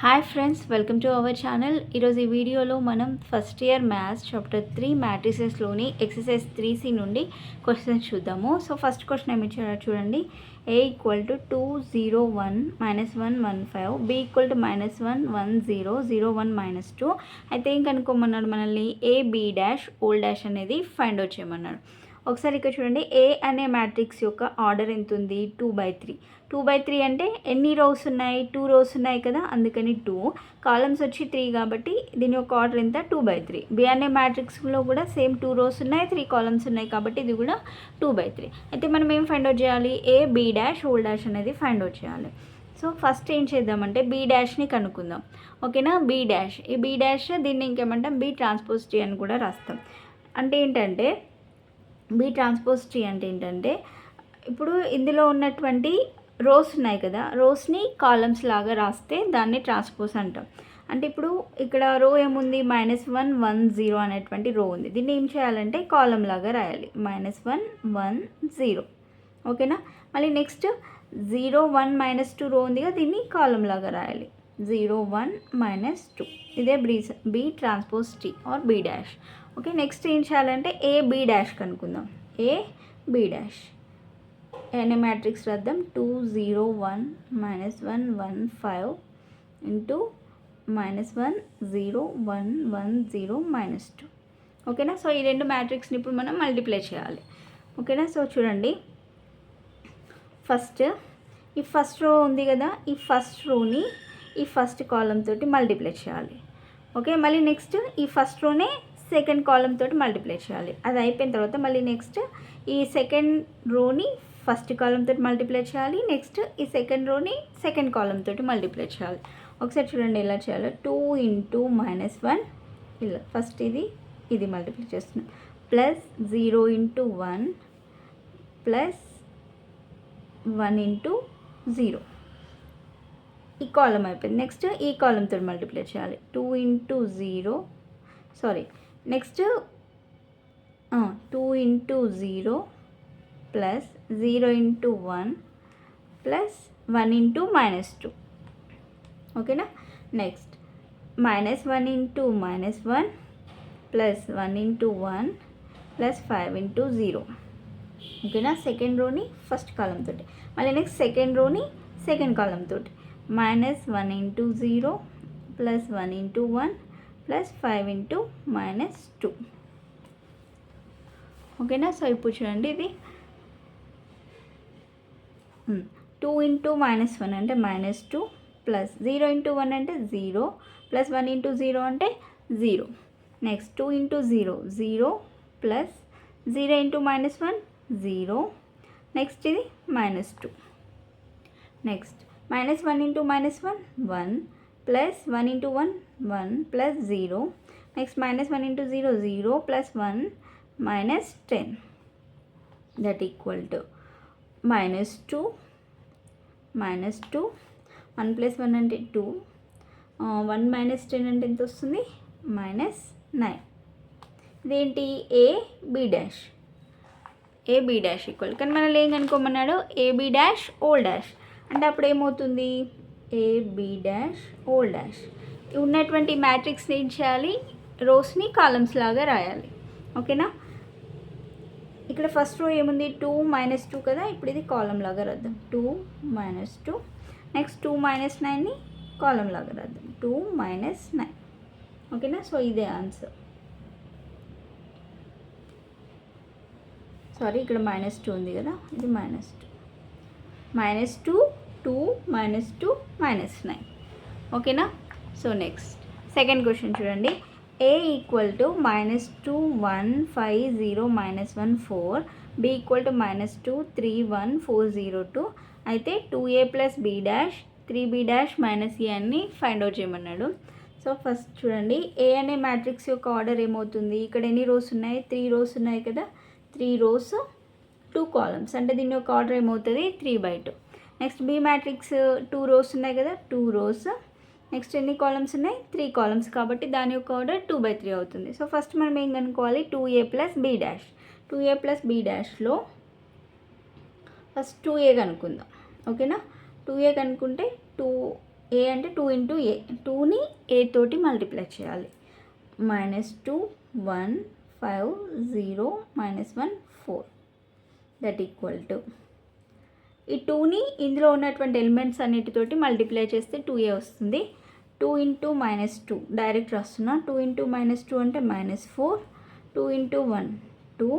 Hi friends, welcome to our channel. ఈరోజు ఈ వీడియోలో మనం ఫస్ట్ ఇయర్ మ్యాథ్స్ చాప్టర్ 3 మ్యాట్రిసెస్లోని ఎక్సర్సైజ్ 3C నుండి క్వశ్చన్స్ చూద్దాము. సో ఫస్ట్ క్వశ్చన్ ఏమి ఇచ్చారో చూడండి. A = 2 0 1 -1 1 5, B = -1 1 0 0 1 -2. అయితే ఏం కనుక్కోమన్నాడు మనల్ని? A B' ఓల్ డాష్ అనేది ఫైండ్ అవుట్ చేయమన్నాడు. ఒకసారి ఇక్కడ చూడండి, ఏ అనే మ్యాట్రిక్స్ యొక్క ఆర్డర్ ఎంత ఉంది? 2/3. 2/3 అంటే ఎన్ని రోస్ ఉన్నాయి? 2 రోస్ ఉన్నాయి కదా, అందుకని 2. కాలమ్స్ వచ్చి 3 కాబట్టి దీని యొక్క ఆర్డర్ ఎంత? 2/3. బి అనే మ్యాట్రిక్స్లో కూడా సేమ్ 2 రోస్ ఉన్నాయి, 3 కాలమ్స్ ఉన్నాయి కాబట్టి ఇది కూడా 2/3. అయితే మనం ఏం ఫైండ్ అవుట్ చేయాలి? A B' ఓల్ డాష్ అనేది ఫైండ్ అవుట్ చేయాలి. సో ఫస్ట్ ఏం చేద్దామంటే B' కనుక్కుందాం. ఓకేనా? B', ఈ B' దీన్ని ఇంకేమంటాం? B ట్రాన్స్పోజ్ T అని కూడా రాస్తాం. అంటే ఏంటంటే B ట్రాన్స్పోజ్ T అంటే ఏంటంటే, ఇప్పుడు ఇందులో ఉన్నటువంటి రోస్ ఉన్నాయి కదా, రోస్ని కాలమ్స్ లాగా రాస్తే దాన్ని ట్రాన్స్పోజ్ అంటాం. అంటే ఇప్పుడు ఇక్కడ రో ఏముంది? -1 1 0 అనేటువంటి రో ఉంది. దీన్ని ఏం చేయాలంటే కాలం లాగా రాయాలి. -1 1 0. ఓకేనా? మళ్ళీ నెక్స్ట్ 0 1 -2 రో ఉంది కదా, దీన్ని కాలం లాగా రాయాలి. 0 1 -2. ఇదే B transpose T or B'. Okay, next ఏం చేయాలంటే A B' కనుక్కుందాం. A B'. అనే మ్యాట్రిక్స్ రాద్దాం. 2 0 1 -1 1 5 ఇంటూ -1 0 1 1 0 -2. ఓకేనా? సో ఈ రెండు మ్యాట్రిక్స్ని ఇప్పుడు మనం మల్టిప్లై చేయాలి. ఓకేనా? సో చూడండి, ఈ ఫస్ట్ రో ఉంది కదా, ఈ ఫస్ట్ రోని ఈ ఫస్ట్ కాలం తోటి మల్టిప్లై చేయాలి. ఓకే, మళ్ళీ నెక్స్ట్ ఈ ఫస్ట్ రోనే సెకండ్ కాలం తోటి మల్టిప్లై చేయాలి. అది అయిపోయిన తర్వాత మళ్ళీ నెక్స్ట్ ఈ సెకండ్ రోని ఫస్ట్ కాలం తోటి మల్టిప్లై చేయాలి. నెక్స్ట్ ఈ సెకండ్ రోని సెకండ్ కాలం తోటి మల్టిప్లై చేయాలి. ఒకసారి చూడండి ఎలా చేయాలో. 2 × -1 ఇలా ఫస్ట్ ఇది మల్టిప్లై చేస్తున్నాం. Plus 0 × 1 plus 1 × 0. ఈ కాలం అయిపోయింది. నెక్స్ట్ ఈ కాలంతో మల్టిప్లై చేయాలి. 2 × 0 సారీ నెక్స్ట్ 2 × 0 ప్లస్ 0 × 1 ప్లస్ 1 × -2. ఓకేనా? Next -1 × -1 plus 1 × 1 plus 5 × 0. ఓకేనా? సెకండ్ రోని ఫస్ట్ కాలం తోటి, మళ్ళీ నెక్స్ట్ సెకండ్ రోని సెకండ్ కాలం తోటి. -1 × 0 ప్లస్ 1 × 1 ప్లస్ 5 × -2. ఓకేనా? సో ఇప్పుడు చూడండి, ఇది 2 × -1 అంటే -2 ప్లస్ 0 × 1 అంటే 0 ప్లస్ 1 × 0 అంటే 0. Next 2 × 0 0 plus 0 × -1 0. నెక్స్ట్ ఇది -2. Next -1 × -1 1 plus 1 × 1 1 plus 0. Next -1 × 0 0 plus 1 -10. That equal to -2 1 plus 1 అంటే 2, 1 - 10 అంటే ఎంత వస్తుంది? -9. ఇదేంటి? A B' equal. కానీ మనల్ని ఏం కనుక్కోమన్నాడు? A B' whole dash. అంటే అప్పుడు ఏమవుతుంది? A B' whole dash. ఉన్నటువంటి మ్యాట్రిక్స్ని ఏం చేయాలి? రోస్ని కాలమ్స్ లాగా రాయాలి. ఓకేనా? ఇక్కడ ఫస్ట్ రో ఏముంది? 2 -2 కదా, ఇప్పుడు ఇది కాలం లాగా రాద్దాం. 2 -2. నెక్స్ట్ 2 -9ని కాలం లాగా రాద్దాం. 2 -9. ఓకేనా? సో ఇదే ఆన్సర్. సారీ, ఇక్కడ -2 ఉంది కదా, ఇది -2 -2 2 -2 -9. ఓకేనా? సో నెక్స్ట్ సెకండ్ క్వశ్చన్ చూడండి. A = -2 1 5 0 -1 4, B = -2 3 1 4 0 2. అయితే 2A + B' 3B' - A అని ఫైండ్ అవుట్ చేయమన్నాడు. సో ఫస్ట్ చూడండి, A అనే మ్యాట్రిక్స్ యొక్క ఆర్డర్ ఏమవుతుంది? ఇక్కడ ఎన్ని రోస్ ఉన్నాయి? 3 రోస్ ఉన్నాయి కదా, 3 రోస్ 2 కాలమ్స్, అంటే దీని యొక్క ఆర్డర్ ఏమవుతుంది? 3/2. నెక్స్ట్ B మ్యాట్రిక్స్ 2 రోస్ ఉన్నాయి కదా, 2 రోస్. నెక్స్ట్ ఎన్ని కాలమ్స్ ఉన్నాయి? 3 కాలమ్స్, కాబట్టి దాని యొక్క ఆర్డర్ 2/3 అవుతుంది. సో ఫస్ట్ మనం ఏం కనుక్కోవాలి? 2A + B'. 2A + B'లో first 2A కనుక్కుందాం. ఓకేనా? 2A కనుక్కుంటే 2 ఏ అంటే 2 ఇంటూ ఏ, 2ని ఏ తోటి మల్టిప్లై చేయాలి. -2 1 5 0 -1 4 దట్ ఈక్వల్ టు ఈ 2ని ఇందులో ఉన్నటువంటి ఎలిమెంట్స్ అన్నిటితోటి మల్టిప్లై చేస్తే 2a వస్తుంది. 2 ఇంటూ -2 డైరెక్ట్ రాస్తున్నా. 2 ఇంటూ -2 అంటే -4, 2 into 1 2,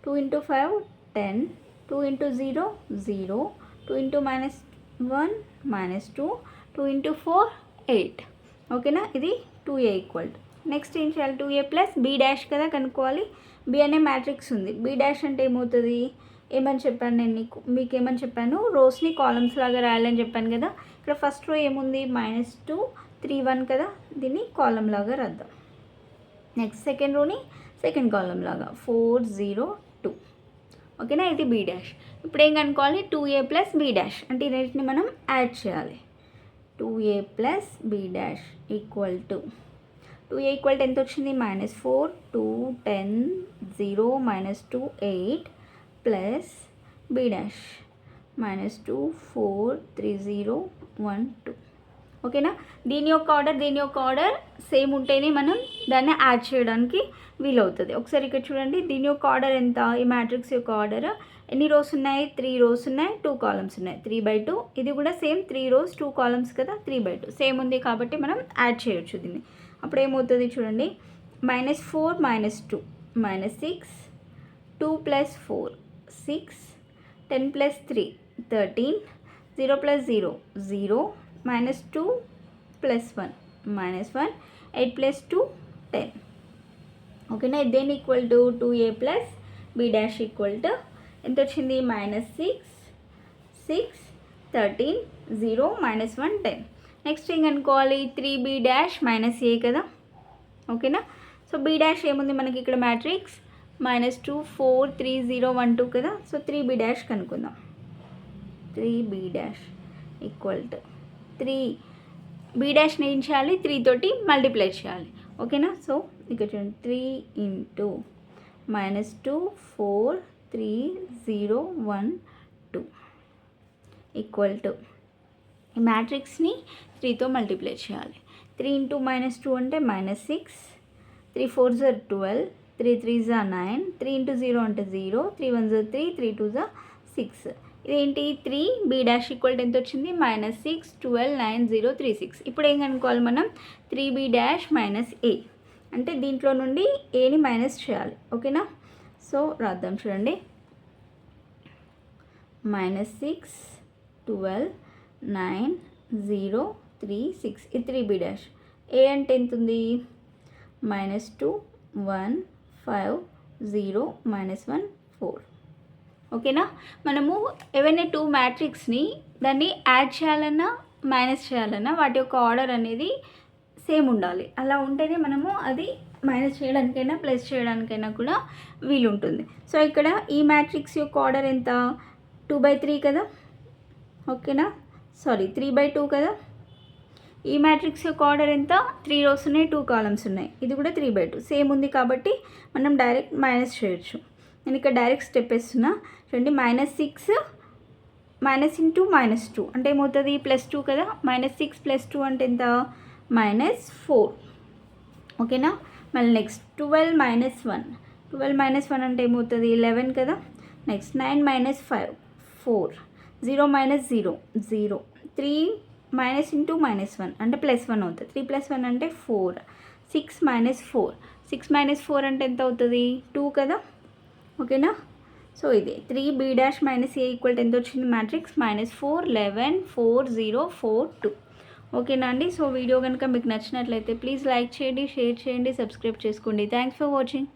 2 into 5 10, 2 into 0 0, 2 into -1 -2, 2 into 4 8. ఓకేనా, ఇది 2a ఈక్వల్ టు. నెక్స్ట్ ఏం చేయాలి, 2a ప్లస్ b డాష్ కదా కనుక్కోవాలి. b అనే మ్యాట్రిక్స్ ఉంది. b డాష్ అంటే ఏమవుతుంది, ఏమని చెప్పాను నేను మీకు ఏమని చెప్పాను, రోస్ని కాలమ్స్ లాగా రాయాలని చెప్పాను కదా. ఇక్కడ ఫస్ట్ రో ఏముంది, -2 3 1 కదా, దీన్ని కాలం లాగా రాద్దాం. నెక్స్ట్ సెకండ్ రోని సెకండ్ కాలం లాగా 4 0 2. ఓకేనా, ఇది b డాష్. ఇప్పుడు ఏం కనుక్కోవాలి, 2a ప్లస్ b డాష్ అంటే ఈ రెండింటిని మనం యాడ్ చేయాలి. 2a plus b dash equal to 2a equal to ఎంత వచ్చింది, -4 2 10 0 -2 8 ప్లస్ b డాష్ -2 4 3 0 1 2. ఓకేనా, దీని యొక్క ఆర్డర్ సేమ్ ఉంటేనే మనం దాన్ని యాడ్ చేయడానికి వీలవుతుంది. ఒకసారి ఇక్కడ చూడండి, దీని యొక్క ఆర్డర్ ఎంత, ఈ మ్యాట్రిక్స్ యొక్క ఆర్డర్ ఎన్ని రోస్ ఉన్నాయి, 3 రోస్ ఉన్నాయి, 2 కాలమ్స్ ఉన్నాయి, 3/2. ఇది కూడా సేమ్ 3 రోస్ 2 కాలమ్స్ కదా, 3/2 సేమ్ ఉంది కాబట్టి మనం యాడ్ చేయొచ్చు దీన్ని. అప్పుడు ఏమవుతుంది చూడండి, -4 -2 -6, 2 + 4 6, 10 + 3 13, 0 + 0 0, -2 + 1 -1, 8 + 2 10. ఓకేనా, దేని equal to 2a plus b dash equal to ఎంత వచ్చింది, -6 6 13 0 -1 10. నెక్స్ట్ ఏం కనుక్కోవాలి, 3b డాష్ -a కదా. ఓకేనా, సో b డాష్ ఏముంది మనకి ఇక్కడ మ్యాట్రిక్స్ -2 4 3 0 1 2 కదా. సో 3b డాష్ కనుక్కుందాం. 3b dash equal to 3 b డాష్ని ఏం చేయాలి, 3 తోటి మల్టిప్లై చేయాలి. ఓకేనా, సో ఇక్కడ చూడండి 3 ఇంటూ -2 4 3 0 1 2 ఈక్వల్ టు ఈ మ్యాట్రిక్స్ని 3తో మల్టిప్లై చేయాలి. 3 ఇంటూ -2 అంటే -6, 3 4 12, 3 3 9, 3 ఇంటూ 0 అంటే 0, 3 1 3, 3 2 6. ఇదేంటి, 3b డాష్ ఈక్వల్ ఎంత వచ్చింది, -6 12 9 0 3 6. ఇప్పుడు ఏం కనుక్కోవాలి మనం, 3b డాష్ -a అంటే దీంట్లో నుండి ఏని మైనస్ చేయాలి. ఓకేనా, సో రాద్దాం చూడండి, -6 12 9 0 3 6. ఇది 3b డాష్. ఏ అంటే ఎంత ఉంది, -2 1 5 0 -1 4. ఓకేనా, మనము ఏవైనా 2 మ్యాట్రిక్స్ని దాన్ని యాడ్ చేయాలన్నా మైనస్ చేయాలన్నా వాటి యొక్క ఆర్డర్ అనేది సేమ్ ఉండాలి. అలా ఉంటేనే మనము అది మైనస్ చేయడానికైనా ప్లస్ చేయడానికైనా కూడా వీలుంటుంది. సో ఇక్కడ ఈ మ్యాట్రిక్స్ యొక్క ఆర్డర్ ఎంత, 2/3 కదా. ఓకేనా, సారీ 3/2 కదా. ఈ మ్యాట్రిక్స్ యొక్క ఆర్డర్ ఎంత, 3 రోస్ ఉన్నాయి 2 కాలమ్స్ ఉన్నాయి. ఇది కూడా 3/2 సేమ్ ఉంది కాబట్టి మనం డైరెక్ట్ మైనస్ చేయొచ్చు. నేను ఇక్కడ డైరెక్ట్ స్టెప్ వేస్తున్నా చూడండి, -6 మైనస్ ఇంటూ -2 అంటే ఏమవుతుంది, +2 కదా. -6 + 2 అంటే ఎంత, -4. ఓకేనా, మళ్ళీ నెక్స్ట్ 12 - 1, 12 - 1 అంటే ఏమవుతుంది, 11 కదా. నెక్స్ట్ 9 - 5 4, 0 - 0 0, 3 మైనస్ ఇంటూ -1 అంటే +1 అవుతుంది. 3 + 1 అంటే 4, 6 - 4, 6 - 4 అంటే ఎంత అవుతుంది, 2 కదా. ఓకేనా, సో ఇది 3b డాష్ -a ఈక్వల్ ఎంత వచ్చింది, మ్యాట్రిక్స్ -4 11 4 0 4 2. ఓకేనా అండి. సో వీడియో కనుక మీకు నచ్చినట్లయితే ప్లీజ్ లైక్ చేయండి, షేర్ చేయండి, సబ్స్క్రైబ్ చేసుకోండి. Thanks for watching.